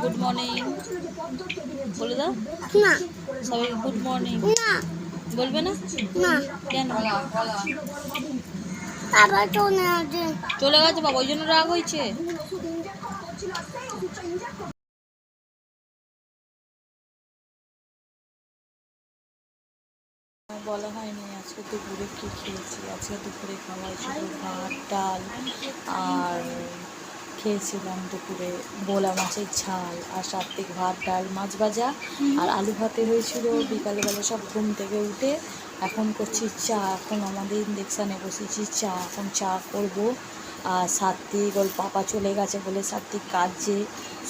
Good morning বলে দাও না সবাইকে গুড মর্নিং। না বলবে না না কেন? আবার চলে আসে। চলে গেছে বাবা, ওই জন্য রাগ হয়েছে। বলা হয়নি আজকে দুপুরে কি খেয়েছি। আজকে দুপুরে খাওয়া হয়েছিল ভাত ডাল, আর খেয়েছিলাম দুপুরে বোলা মাছের ঝাল, আর সাত্বিক ভাত ডাল মাছ ভাজা আর আলু ভাতে হয়েছিল। বিকালবেলা সব ঘুম থেকে উঠে এখন করছি চা। এখন আমাদের ইন্ডেকশানে বসেছি চা, এখন চা করব। আর সাত্বিক ওর পাপা চলে গেছে বলে সাত্বিক কাজে,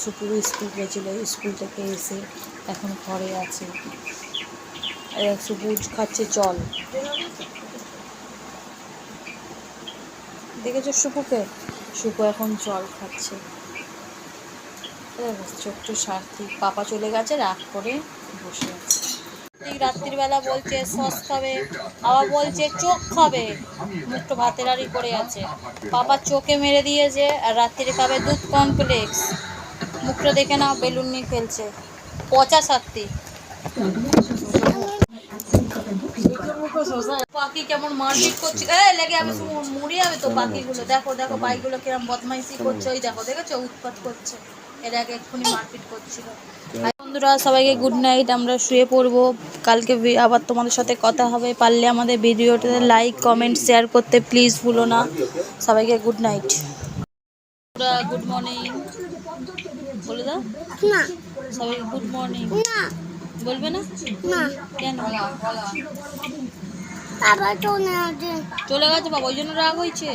সুপুরও স্কুল গেছিলো, স্কুল থেকে এসে এখন ঘরে আছে। সবুজ খাচ্ছে জল। দেখেছো সুপুকে? সুপু এখন জল খাচ্ছে। ছোট্ট সার্থিক পাপা চলে গেছে, রাগ করে বসে আছে। রাত্রিবেলা বলছে সস খাবে, আবার বলছে চোখ খাবে, মুখটা ভাতের আড়ি করে আছে। পাপা চোখে মেরে দিয়েছে, আর রাত্রিরে খাবে দুধ কমপ্লেক্স। মুখটা দেখে না, বেলুন নিয়ে খেলছে। পচা সাত্বিক। পাখি কেমন মারপিট করছে, লেগে আমি মুড়ে যাবে তো পাখিগুলো। দেখো দেখো পাখিগুলো কিরম বদমাইশি করছে, ওই দেখো দেখেছো উৎপাত করছে। এর আগে এক্ষুনি মারপিট করছিল। বন্ধুরা সবাইকে গুড নাইট, আমরা শুয়ে পড়বো। কালকে আবার তোমাদের সাথে কথা হবে। পারলে আমাদের ভিডিওটাতে লাইক কমেন্ট শেয়ার করতে প্লিজ ভুলো না। সবাইকে গুড নাইট। গুড মর্নিং বলে দাও না সবাইকে গুড মর্নিং। না বলবে না না কেন? আবার চলে আসে। চলে গেছে বাবা, ওই জন্য রাগ হয়েছে।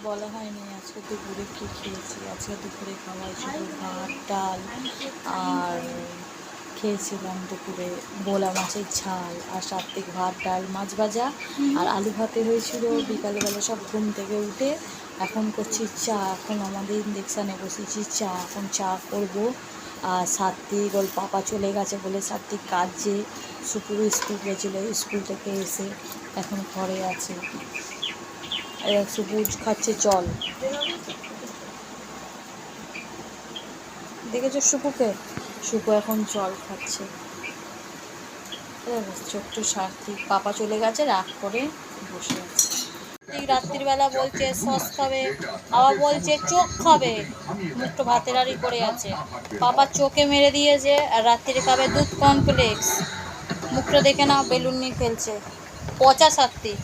বলা হয়নি আজকে দুপুরে কি খেয়েছি। আজকে দুপুরে খাওয়া হয়েছিল ভাত ডাল, আর খেয়েছিলাম দুপুরে বোলা মাছের ঝাল, আর সাত্বিক ভাত ডাল মাছ ভাজা আর আলু ভাতে হয়েছিল। বিকালবেলা সব ঘুম থেকে উঠে এখন করছি চা। এখন আমাদের ইন্ডেকশানে বসেছি চা, এখন চা করব। আর সাত্বিক ওর পাপা চলে গেছে বলে সাত্বিক কাজে, সুপুরও স্কুল গেছিলো, স্কুল থেকে এসে এখন ঘরে আছে। সবুজ খাচ্ছে জল। দেখেছো সুপুকে? সুপু এখন জল খাচ্ছে। ছোট্ট সার্থিক পাপা চলে গেছে, রাগ করে বসে আছে। রাত্রিবেলা বলছে সস খাবে, আবার বলছে চোখ খাবে, মুখটা ভাতের আড়ি করে আছে। পাপা চোখে মেরে দিয়েছে, আর রাত্রিরে খাবে দুধ কমপ্লেক্স। মুখটা দেখে না, বেলুন নিয়ে খেলছে। পচা সাত্বিক।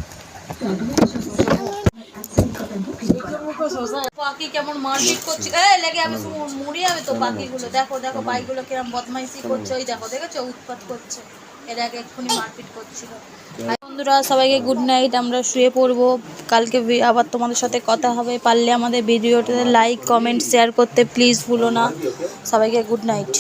পাখি কেমন মারপিট করছে, লেগে আমি মুড়ে যাবে তো পাখিগুলো। দেখো দেখো পাখিগুলো কিরম বদমাইশি করছে, ওই দেখো দেখেছো উৎপাত করছে। এর আগে এক্ষুনি মারপিট করছিল। বন্ধুরা সবাইকে গুড নাইট, আমরা শুয়ে পড়বো। কালকে আবার তোমাদের সাথে কথা হবে। পারলে আমাদের ভিডিওটাতে লাইক কমেন্ট শেয়ার করতে প্লিজ ভুলো না। সবাইকে গুড নাইট।